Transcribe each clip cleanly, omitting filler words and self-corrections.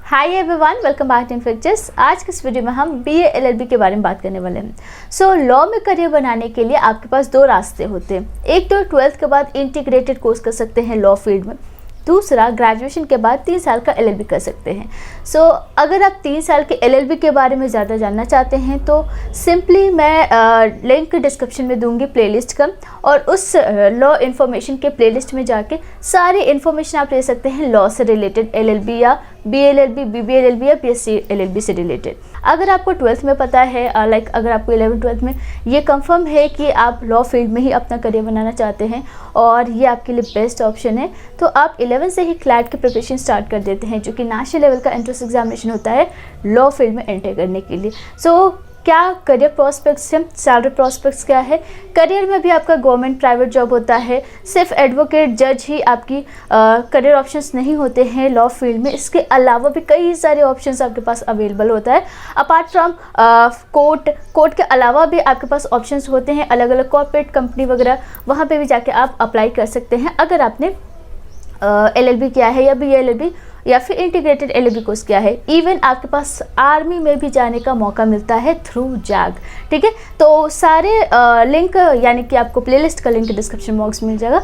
Hi everyone, welcome back to इन्फेक्चर्स। आज के इस वीडियो में हम बीए एलएलबी के बारे में बात करने वाले हैं। लॉ में करियर बनाने के लिए आपके पास दो रास्ते होते हैं। एक तो 12th के बाद इंटीग्रेटेड कोर्स कर सकते हैं लॉ फील्ड में, दूसरा ग्रेजुएशन के बाद 3 साल का एलएलबी कर सकते हैं। अगर आप 3 साल के एलएलबी के बारे में ज़्यादा जानना चाहते हैं तो सिंपली मैं लिंक डिस्क्रिप्शन में दूंगी प्लेलिस्ट का, और उस लॉ इन्फॉर्मेशन के प्लेलिस्ट में जाके सारी इन्फॉर्मेशन आप ले सकते हैं लॉ से रिलेटेड, एलएलबी या बीएलएलबी, बीबीएलएलबी या बीएससी एलएलबी से रिलेटेड। अगर आपको 12th में पता है, अगर आपको 11th-12th में ये कंफर्म है कि आप लॉ फील्ड में ही अपना करियर बनाना चाहते हैं और ये आपके लिए बेस्ट ऑप्शन है, तो आप 11 से ही क्लैट की प्रिपरेशन स्टार्ट कर देते हैं, जो कि नेशनल लेवल का एंट्रेंस एग्जामिनेशन होता है लॉ फील्ड में एंटर करने के लिए। क्या करियर प्रॉस्पेक्ट्स हैं, सैलरी प्रॉस्पेक्ट्स क्या है, करियर में भी आपका गवर्नमेंट प्राइवेट जॉब होता है, सिर्फ एडवोकेट जज ही आपकी करियर ऑप्शंस नहीं होते हैं लॉ फील्ड में। इसके अलावा भी कई सारे ऑप्शंस आपके पास अवेलेबल होता है। अपार्ट फ्रॉम कोर्ट के अलावा भी आपके पास ऑप्शंस होते हैं अलग अलग कॉर्पोरेट कंपनी वगैरह, वहाँ पे भी जाके आप अप्लाई कर सकते हैं अगर आपने एलएलबी किया है या बीएलएलबी या फिर इंटीग्रेटेड एलएलबी कोर्स किया है। इवन आपके पास आर्मी में भी जाने का मौका मिलता है थ्रू जैग। ठीक है, तो सारे लिंक यानी कि आपको प्लेलिस्ट का लिंक डिस्क्रिप्शन बॉक्स में मिल जाएगा।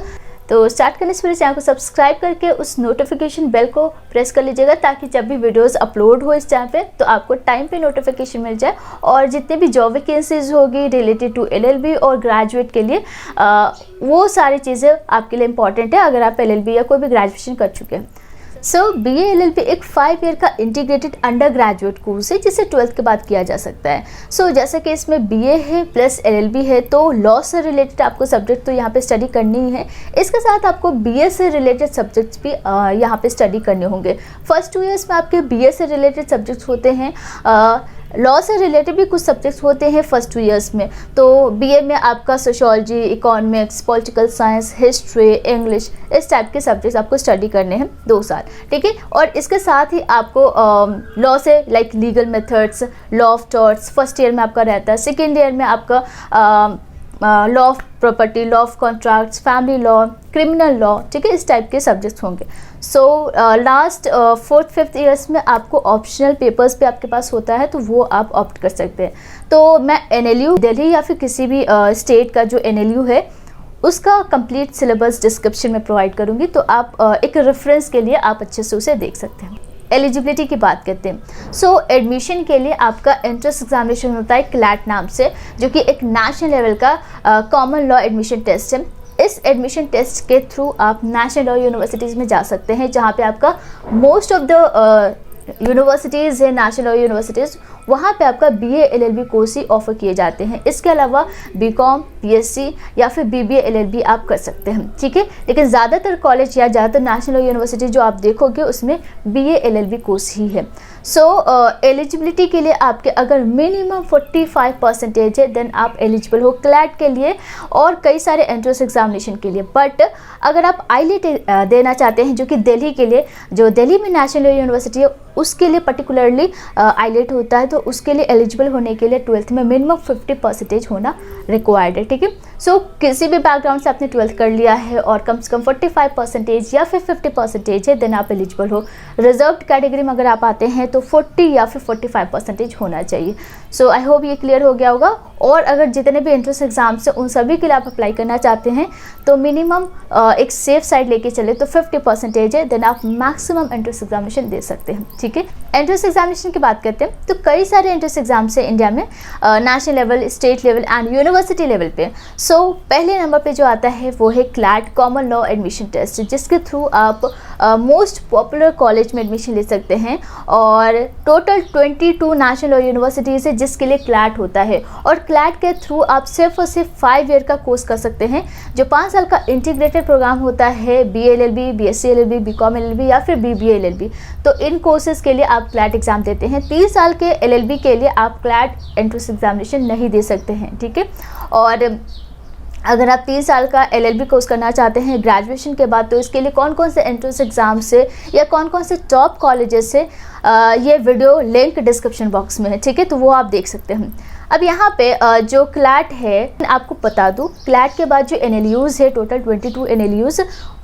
तो स्टार्ट करने से पहले चैनल को सब्सक्राइब करके उस नोटिफिकेशन बेल को प्रेस कर लीजिएगा, ताकि जब भी वीडियोस अपलोड हो इस चैनल पे तो आपको टाइम पे नोटिफिकेशन मिल जाए, और जितने भी जॉब वैकेंसीज होगी रिलेटेड टू एलएलबी और ग्रेजुएट के लिए वो सारी चीज़ें आपके लिए इंपॉर्टेंट है अगर आप एलएलबी या कोई भी ग्रेजुएशन कर चुके हैं। बीए एलएलबी एक 5 ईयर का इंटीग्रेटेड अंडर ग्रेजुएट कोर्स है जिसे 12th के बाद किया जा सकता है। जैसे कि इसमें बीए है प्लस एलएलबी है, तो लॉ से रिलेटेड आपको सब्जेक्ट तो यहाँ पे स्टडी करनी ही है। इसके साथ आपको बीए से रिलेटेड सब्जेक्ट्स भी यहाँ पे स्टडी करने होंगे। फर्स्ट 2 इयर्स में आपके बीए से रिलेटेड सब्जेक्ट्स होते हैं, लॉ से रिलेटेड भी कुछ सब्जेक्ट्स होते हैं फर्स्ट 2 इयर्स में। तो बीए में आपका sociology, economics, political science, history, English, इस टाइप के सब्जेक्ट्स आपको स्टडी करने हैं 2 साल। ठीक है, और इसके साथ ही आपको लॉ से like legal methods, law of torts first year में आपका रहता है। सेकेंड ईयर में आपका law of property, law of contracts, family law, criminal law, ठीक है, इस टाइप के सब्जेक्ट्स होंगे। लास्ट 4th-5th ईयर्स में आपको ऑप्शनल पेपर्स पे आपके पास होता है, तो वो आप ऑप्ट कर सकते हैं। तो मैं एनएलयू दिल्ली या फिर किसी भी स्टेट का जो एनएलयू है उसका कंप्लीट सिलेबस डिस्क्रिप्शन में प्रोवाइड करूँगी, तो आप एक रेफरेंस के लिए आप अच्छे से उसे देख सकते हैं। एलिजिबिलिटी की बात करते हैं। एडमिशन के लिए आपका एंट्रेंस एग्जामिनेशन होता है क्लैट नाम से, जो कि एक नेशनल लेवल का कॉमन लॉ एडमिशन टेस्ट है। इस एडमिशन टेस्ट के थ्रू आप नेशनल लॉ यूनिवर्सिटीज़ में जा सकते हैं, जहाँ पे आपका मोस्ट ऑफ द यूनिवर्सिटीज़ है, नेशनल लॉ यूनिवर्सिटीज़, वहाँ पे आपका बीए एलएलबी कोर्स ही ऑफर किए जाते हैं। इसके अलावा बीकॉम, बीएससी या फिर बीबीए एलएलबी आप कर सकते हैं। ठीक है, लेकिन ज़्यादातर कॉलेज या ज़्यादातर नेशनल लॉ यूनिवर्सिटी जो आप देखोगे उसमें बीए एलएलबी कोर्स ही है। एलिजिबिलिटी के लिए आपके अगर मिनिमम 45% है देन आप एलिजिबल हो क्लैट के लिए और कई सारे एंट्रेंस एग्जामिनेशन के लिए। बट अगर आप आईलेट देना चाहते हैं, जो कि दिल्ली के लिए, जो दिल्ली में नेशनल लॉ यूनिवर्सिटी है उसके लिए पर्टिकुलरली आईलेट होता है, तो उसके लिए एलिजिबल होने के लिए 12th में मिनिमम 50% होना रिक्वायर्ड है। ठीक है, किसी भी बैकग्राउंड से आपने 12th कर लिया है और कम से कम 45% या फिर 50% है देन आप एलिजिबल हो। रिजर्व्ड कैटेगरी में अगर आप आते हैं तो 40 या फिर 45% होना चाहिए। आई होप ये क्लियर हो गया होगा। और अगर जितने भी एंट्रेंस एग्जाम्स हैं उन सभी के लिए आप अप्लाई करना चाहते हैं तो मिनिमम एक सेफ साइड लेके चले तो 50% है देन आप मैक्सिमम एंट्रेंस एग्जामिनेशन दे सकते हैं। ठीक है, एंट्रेंस एग्जामिनेशन की बात करते हैं तो कई सारे एंट्रेंस एग्जाम्स हैं इंडिया में, national level, state level and university level पे। पहले नंबर पे जो आता है वो है CLAT common law admission test, जिसके थ्रू आप मोस्ट पॉपुलर कॉलेज में एडमिशन ले सकते हैं। और टोटल 22 नेशनल लॉ यूनिवर्सिटीज़ है जिसके लिए क्लैट होता है, और क्लैट के थ्रू आप सिर्फ और सिर्फ 5 ईयर का कोर्स कर सकते हैं, जो 5 साल का इंटीग्रेटेड प्रोग्राम होता है BLLB, BSc LLB, BCom LLB या फिर बीबीए एलएलबी। तो इन कोर्सेज के लिए आप क्लैट एग्जाम देते हैं। 3 साल के एलएलबी के लिए आप क्लैट एंट्रेंस एग्जामिनेशन नहीं दे सकते हैं। ठीक है, और अगर आप 3 साल का एलएलबी कोर्स करना चाहते हैं ग्रेजुएशन के बाद, तो इसके लिए कौन कौन से एंट्रेंस एग्जाम्स है या कौन कौन से टॉप कॉलेजेस से ये वीडियो लिंक डिस्क्रिप्शन बॉक्स में है। ठीक है, तो वो आप देख सकते हैं। अब यहाँ पे जो क्लैट है, आपको बता दूँ क्लैट के बाद जो एनएलयूज़ है, टोटल 22 एनएलयूज़,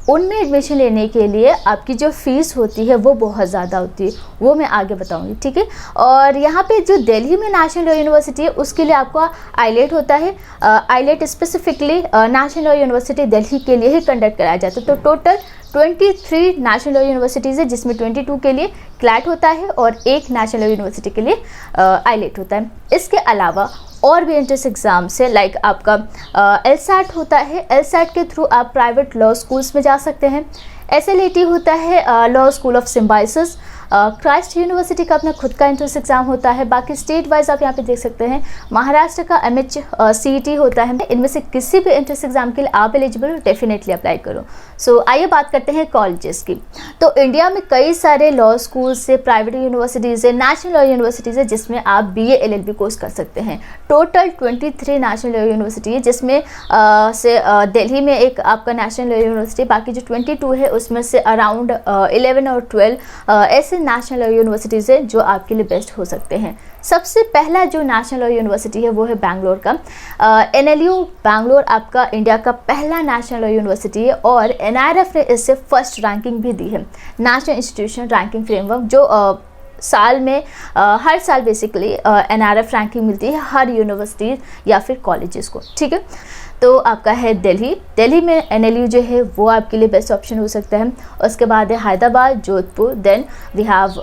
उनमें एडमिशन लेने के लिए आपकी जो फ़ीस होती है वो बहुत ज़्यादा होती है, वो मैं आगे बताऊंगी, ठीक है। और यहाँ पे जो दिल्ली में नेशनल लॉ यूनिवर्सिटी है उसके लिए आपका आईलेट होता है। Eyelet specifically national law university Delhi के लिए ही कंडक्ट कराया जाता है। तो टोटल 23 नेशनल लॉ यूनिवर्सिटीज़ है, जिसमें 22 के लिए क्लैट होता है और एक नेशनल लॉ यूनिवर्सिटी के लिए आईलेट होता है। इसके अलावा और भी एंट्रेंस एग्ज़ाम्स है, लाइक आपका LSAT होता है। LSAT के थ्रू आप प्राइवेट लॉ स्कूल्स में जा सकते हैं। SLAT होता है law school of Symbiosis. Christ university का अपना खुद का एंट्रेंस एग्जाम होता है। बाकी स्टेट वाइज आप यहाँ पे देख सकते हैं, महाराष्ट्र का MHCET होता है। इनमें से किसी भी एंट्रेंस एग्जाम के लिए आप एलिजिबल हो, डेफिनेटली अप्लाई करो। सो आइए बात करते हैं कॉलेजेस की। तो इंडिया में कई सारे लॉ स्कूल्स से, प्राइवेट यूनिवर्सिटीज़ है, नेशनल लॉ यूनिवर्सिटीज़ है, जिसमें आप BA LLB कोर्स कर सकते हैं। टोटल 23 नेशनल लॉ यूनिवर्सिटी है, जिसमें से दिल्ली में एक आपका नेशनल लॉ यूनिवर्सिटी, बाकी जो 22 है उसमें से अराउंड 11 और 12 ऐसे नेशनल लॉ यूनिवर्सिटीज़ है जो आपके लिए बेस्ट हो सकते हैं। सबसे पहला जो नेशनल लॉ यूनिवर्सिटी है वो है बैंगलोर का। NLU बैंगलोर आपका इंडिया का पहला नेशनल लॉ यूनिवर्सिटी है और NIRF ने इससे फर्स्ट रैंकिंग भी दी है, नेशनल इंस्टीट्यूशन रैंकिंग फ्रेमवर्क, जो साल में हर साल बेसिकली NIRF रैंकिंग मिलती है हर यूनिवर्सिटी या फिर कॉलेजेस को, ठीक है। तो आपका है दिल्ली में NLU जो है वो आपके लिए बेस्ट ऑप्शन हो सकता है। उसके बाद है Hyderabad, Jodhpur, then we have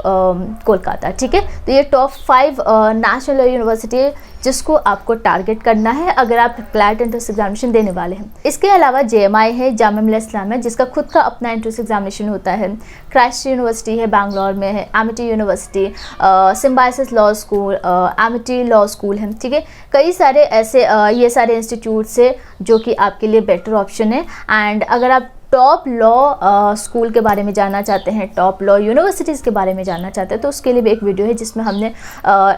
Kolkata, ठीक है। तो ये टॉप 5 नेशनल लॉ यूनिवर्सिटी है जिसको आपको टारगेट करना है अगर आप क्लैट एंट्रेंस एग्जामिनेशन देने वाले हैं। इसके अलावा JMI है, जामिया मिलिया इस्लामिया, जिसका खुद का अपना एंट्रेंस एग्जामिनेशन होता है। क्राइस्ट यूनिवर्सिटी है बैंगलोर में है, Amity university, Symbiosis law school, Amity law school है, ठीक है। कई सारे ऐसे ये सारे इंस्टीट्यूट से जो कि आपके लिए बेटर ऑप्शन है। एंड अगर आप टॉप लॉ स्कूल के बारे में जानना चाहते हैं, टॉप लॉ यूनिवर्सिटीज़ के बारे में जानना चाहते हैं, तो उसके लिए भी एक वीडियो है जिसमें हमने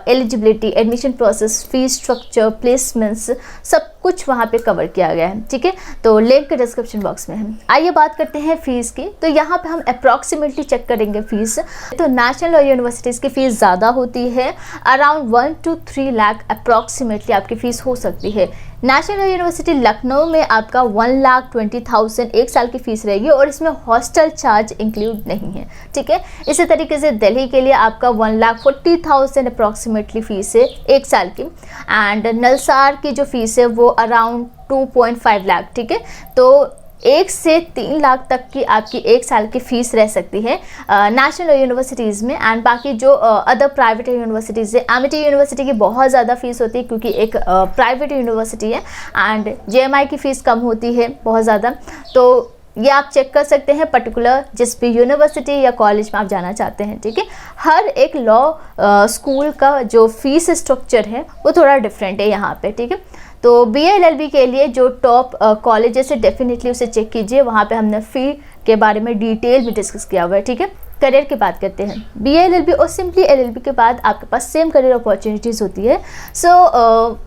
eligibility, admission process, fees structure, placements, सब कुछ वहाँ पे कवर किया गया है, ठीक है। तो लिंक डिस्क्रिप्शन बॉक्स में है। आइए बात करते हैं फ़ीस की। तो यहाँ पे हम अप्रॉक्सीमेटली चेक करेंगे फ़ीस। तो नेशनल लॉ यूनिवर्सिटीज़ की फ़ीस ज़्यादा होती है, अराउंड 1 to 3 लाख अप्रॉक्सीमेटली आपकी फ़ीस हो सकती है। नेशनल लॉ यूनिवर्सिटी लखनऊ में आपका 1,20,000 एक साल की फ़ीस रहेगी और इसमें हॉस्टल चार्ज इंक्लूड नहीं है, ठीक है। इसी तरीके से दिल्ली के लिए आपका 1,40,000 अप्रॉक्सीमेटली फ़ीस है एक साल की। एंड नलसार की जो फ़ीस है वो अराउंड 2.5 लाख, ठीक है। तो 1 से 3 लाख तक की आपकी एक साल की फ़ीस रह सकती है नेशनल यूनिवर्सिटीज़ में। एंड बाकी जो अदर प्राइवेट यूनिवर्सिटीज़ है, एमिटी यूनिवर्सिटी की बहुत ज़्यादा फ़ीस होती है क्योंकि एक प्राइवेट यूनिवर्सिटी है। एंड JMI की फ़ीस कम होती है बहुत ज़्यादा। तो ये आप चेक कर सकते हैं पर्टिकुलर जिस भी यूनिवर्सिटी या कॉलेज में आप जाना चाहते हैं, ठीक है। हर एक लॉ स्कूल का जो फीस स्ट्रक्चर है वो थोड़ा डिफरेंट है यहाँ पे, ठीक है। तो BA LLB के लिए जो टॉप कॉलेजेस है डेफिनेटली उसे चेक कीजिए, वहाँ पे हमने फ़ी के बारे में डिटेल में डिस्कस किया हुआ है, ठीक है। करियर की बात करते हैं। BA LLB और सिंपली LLB के बाद आपके पास सेम करियर अपॉर्चुनिटीज़ होती है। सो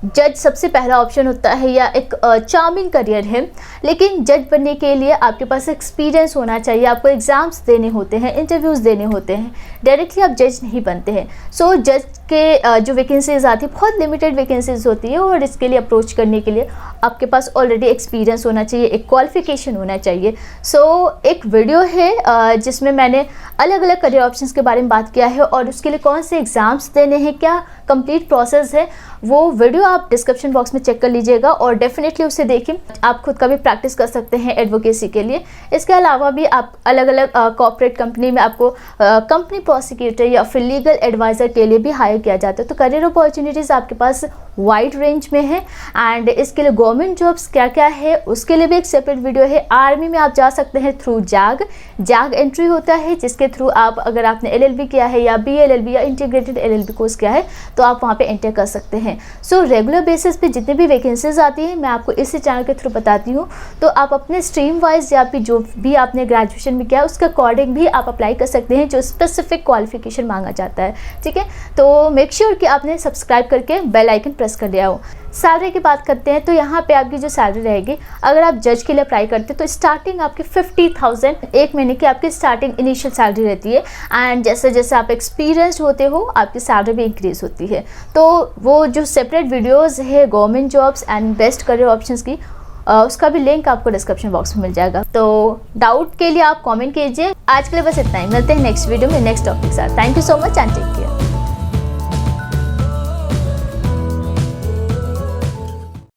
जज सबसे पहला ऑप्शन होता है या एक चार्मिंग करियर है, लेकिन जज बनने के लिए आपके पास एक्सपीरियंस होना चाहिए, आपको एग्ज़ाम्स देने होते हैं, इंटरव्यूज़ देने होते हैं, डायरेक्टली आप जज नहीं बनते हैं। सो जज के जो वैकेंसीज आती है बहुत लिमिटेड वैकेंसीज होती है और इसके लिए अप्रोच करने के लिए आपके पास ऑलरेडी एक्सपीरियंस होना चाहिए, एक क्वालिफिकेशन होना चाहिए। सो एक वीडियो है जिसमें मैंने अलग अलग करियर ऑप्शंस के बारे में बात किया है और उसके लिए कौन से एग्ज़ाम्स देने हैं, क्या कंप्लीट प्रोसेस है, वो वीडियो आप डिस्क्रिप्शन बॉक्स में चेक कर लीजिएगा और डेफिनेटली उसे देखिए। आप खुद का भी प्रैक्टिस कर सकते हैं एडवोकेसी के लिए। इसके अलावा भी आप अलग अलग कॉर्पोरेट कंपनी में आपको कंपनी प्रोसिक्यूटर या फिर लीगल एडवाइज़र के लिए भी हायर किया जाता है। तो करियर अपॉर्चुनिटीज़ आपके पास वाइड रेंज में है। एंड इसके लिए गवर्नमेंट जॉब्स क्या क्या है उसके लिए भी एक सेपरेट वीडियो है। आर्मी में आप जा सकते हैं थ्रू जाग एंट्री होता है, जिसके थ्रू आप अगर आपने LLB किया है या BA LLB या इंटीग्रेटेड LLB कोर्स किया है तो आप वहाँ पे एंटर कर सकते हैं। सो रेगुलर बेसिस पे जितनी भी वैकेंसीज आती हैं मैं आपको इसी चैनल के थ्रू बताती हूँ। तो आप अपने स्ट्रीम वाइज या फिर जो भी आपने ग्रेजुएशन में किया है उसके अकॉर्डिंग भी आप अप्लाई कर सकते हैं जो स्पेसिफिक क्वालिफिकेशन मांगा जाता है, ठीक है। तो मेक श्योर कि आपने सब्सक्राइब करके बेल आइकन प्रेस कर दिया हो। सैलरी की बात करते हैं तो यहाँ पे आपकी जो सैलरी रहेगी अगर आप जज के लिए अप्लाई करते हैं तो स्टार्टिंग आपकी 50,000 एक महीने की आपकी स्टार्टिंग इनिशियल सैलरी रहती है। एंड जैसे जैसे आप एक्सपीरियंस्ड होते हो आपकी सैलरी भी इंक्रीज़ होती है। तो वो जो सेपरेट वीडियोस है government jobs and best career options की उसका भी लिंक आपको डिस्क्रिप्शन बॉक्स में मिल जाएगा। तो डाउट के लिए आप कमेंट कीजिए। आज के लिए बस इतना ही, मिलते हैं नेक्स्ट वीडियो में नेक्स्ट टॉपिक के साथ। Thank you so much and take care.